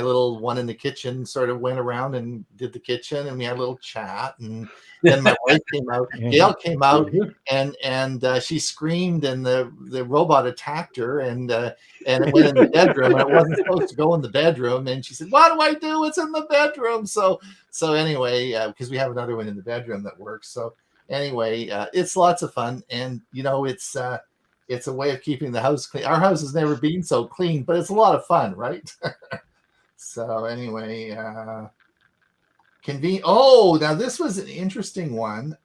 little one in the kitchen sort of went around and did the kitchen, and we had a little chat, and then my wife came out, Gail came out, and she screamed, and the robot attacked her, and it went in the bedroom, and it wasn't supposed to go in the bedroom, and she said, "What do I do? It's in the bedroom." So anyway, because we have another one in the bedroom that works. So anyway, it's lots of fun, and it's a way of keeping the house clean. Our house has never been so clean, but it's a lot of fun, right? So anyway, now this was an interesting one.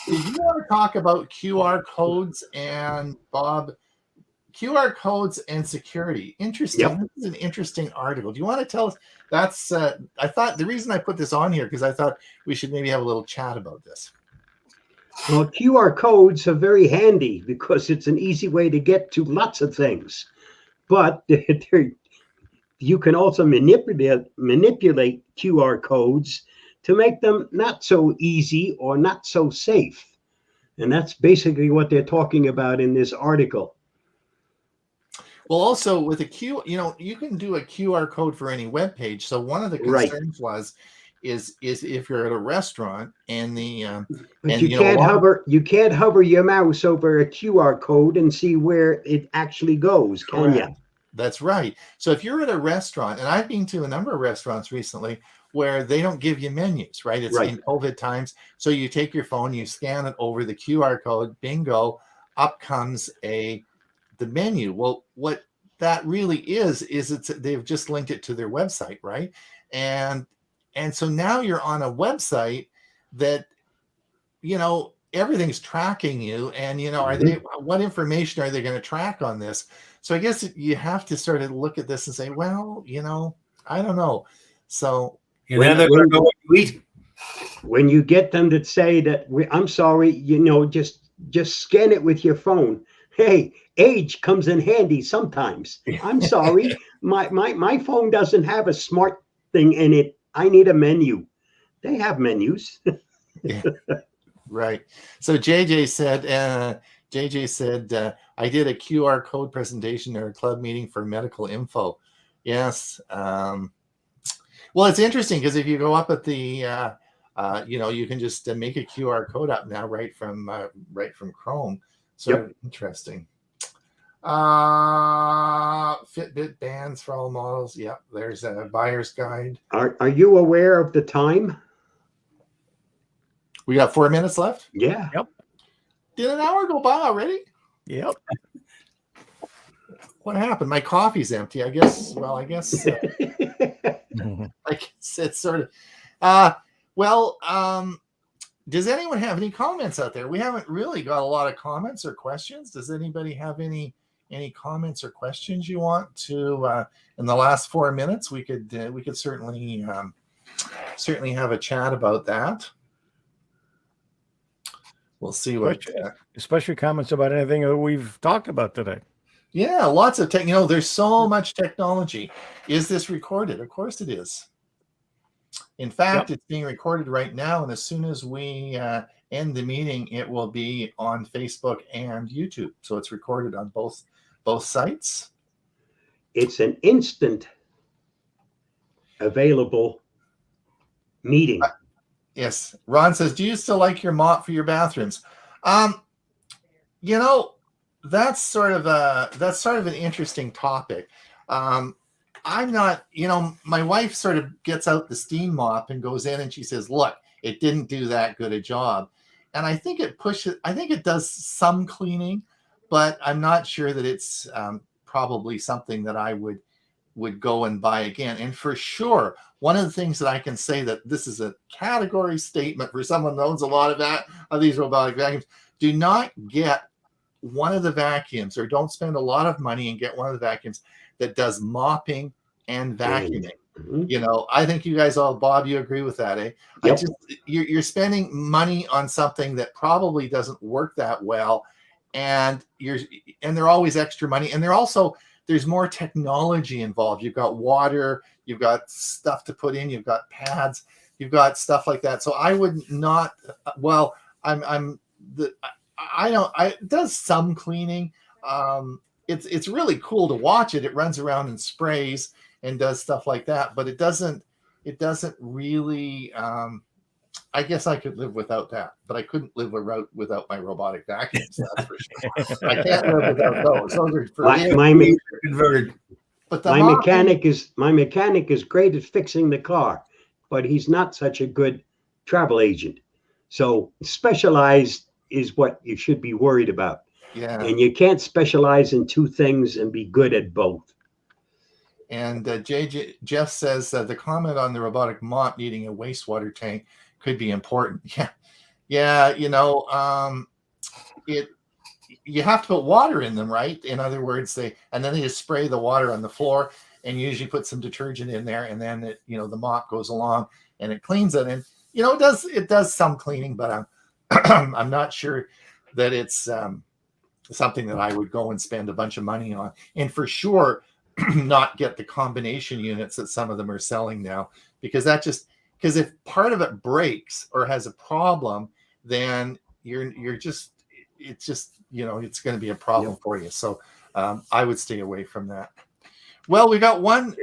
Did you want to talk about QR codes and Bob? QR codes and security. Interesting. Yep. This is an interesting article. Do you want to tell us? That's I thought the reason I put this on here because I thought we should maybe have a little chat about this. Well, QR codes are very handy because it's an easy way to get to lots of things. But you can also manipulate QR codes to make them not so easy or not so safe. And that's basically what they're talking about in this article. Well, also with you can do a QR code for any web page. So one of the concerns is if you're at a restaurant and but you can't hover your mouse over a QR code and see where it actually goes, can you? That's right. So if you're at a restaurant, and I've been to a number of restaurants recently where they don't give you menus, right? It's in COVID times. So you take your phone, you scan it over the QR code, bingo, up comes the menu. Well, what that really is they've just linked it to their website, right? And so now you're on a website that, everything's tracking you, and what information are they going to track on this? So I guess you have to sort of look at this and say, well, I don't know. So when you get them to say that, I'm sorry, just scan it with your phone. Hey, age comes in handy sometimes. I'm sorry, my phone doesn't have a smart thing in it. I need a menu. They have menus. Yeah. Right. So JJ said, I did a QR code presentation or a club meeting for medical info. Yes. Well, it's interesting because if you go up at the, you can just make a QR code up now right from Chrome. So interesting. Fitbit bands for all models. Yep. There's a buyer's guide. Are you aware of the time? We got 4 minutes left. Yeah. Yep. Did an hour go by already? Yep. What happened? My coffee's empty. I guess. Well, I guess. It's sort of. Does anyone have any comments out there? We haven't really got a lot of comments or questions. Does anybody have any comments or questions you want to? In the last 4 minutes, we could certainly have a chat about that. We'll see what. Especially comments about anything that we've talked about today. Yeah, lots of tech. There's so much technology. Is this recorded? Of course it is. In fact, It's being recorded right now, and as soon as we end the meeting, it will be on Facebook and YouTube. So it's recorded on both sites. It's an instant available meeting. Yes. Ron says, do you still like your mop for your bathrooms? That's sort of an interesting topic. I'm not, my wife sort of gets out the steam mop and goes in and she says, look, it didn't do that good a job. And I think it does some cleaning, but I'm not sure that it's probably something that I would go and buy again. And for sure, one of the things that I can say that this is a category statement for someone that owns a lot of these robotic vacuums, do not get one of the vacuums, or don't spend a lot of money and get one of the vacuums that does mopping and vacuuming. Mhm. I think you guys all, Bob, you agree with that, eh? Yep. You're spending money on something that probably doesn't work that well, and they're always extra money, and there's more technology involved. You've got water, you've got stuff to put in, you've got pads, you've got stuff like that. So I would not. Well, it does some cleaning. It's really cool to watch it. It runs around and sprays and does stuff like that, but it doesn't really. I guess I could live without that, but I couldn't live without my robotic vacuums. That's for sure. I can't live without those. Those are for My Converted. But the my mopping- mechanic is great at fixing the car, but he's not such a good travel agent. So specialized is what you should be worried about. Yeah. And you can't specialize in two things and be good at both. And Jeff says the comment on the robotic mop needing a wastewater tank could be important. Yeah. You have to put water in them, right? In other words, and then they just spray the water on the floor, and usually put some detergent in there, and then the mop goes along and it cleans it. And it does some cleaning, but I'm not sure that it's something that I would go and spend a bunch of money on, and for sure not get the combination units that some of them are selling now, because if part of it breaks or has a problem, then it's going to be a problem for you. So I would stay away from that. Well, we got one.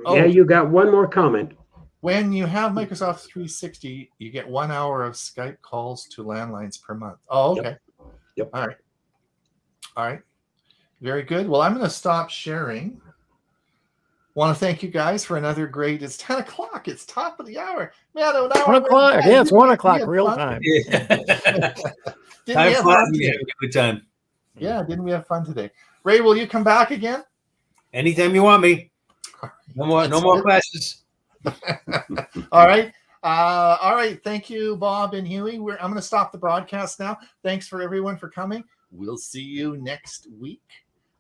Yeah, you got one more comment. When you have Microsoft 360, you get 1 hour of Skype calls to landlines per month. Oh, okay. Yep. All right. Very good. Well, I'm going to stop sharing. Want to thank you guys for another great. It's 10 o'clock. It's top of the hour. Man, an hour. 1 o'clock. Yeah, it's 1 o'clock real time. Time flies. We have a good time. Yeah, didn't we have fun today? Ray, will you come back again? Anytime you want me. No more classes. All right. All right. Thank you, Bob and Hewie. I'm going to stop the broadcast now. Thanks for everyone for coming. We'll see you next week.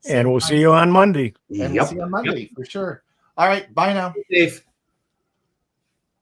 And we'll see you on Monday. And we'll see you on Monday for sure. All right. Bye now. Safe.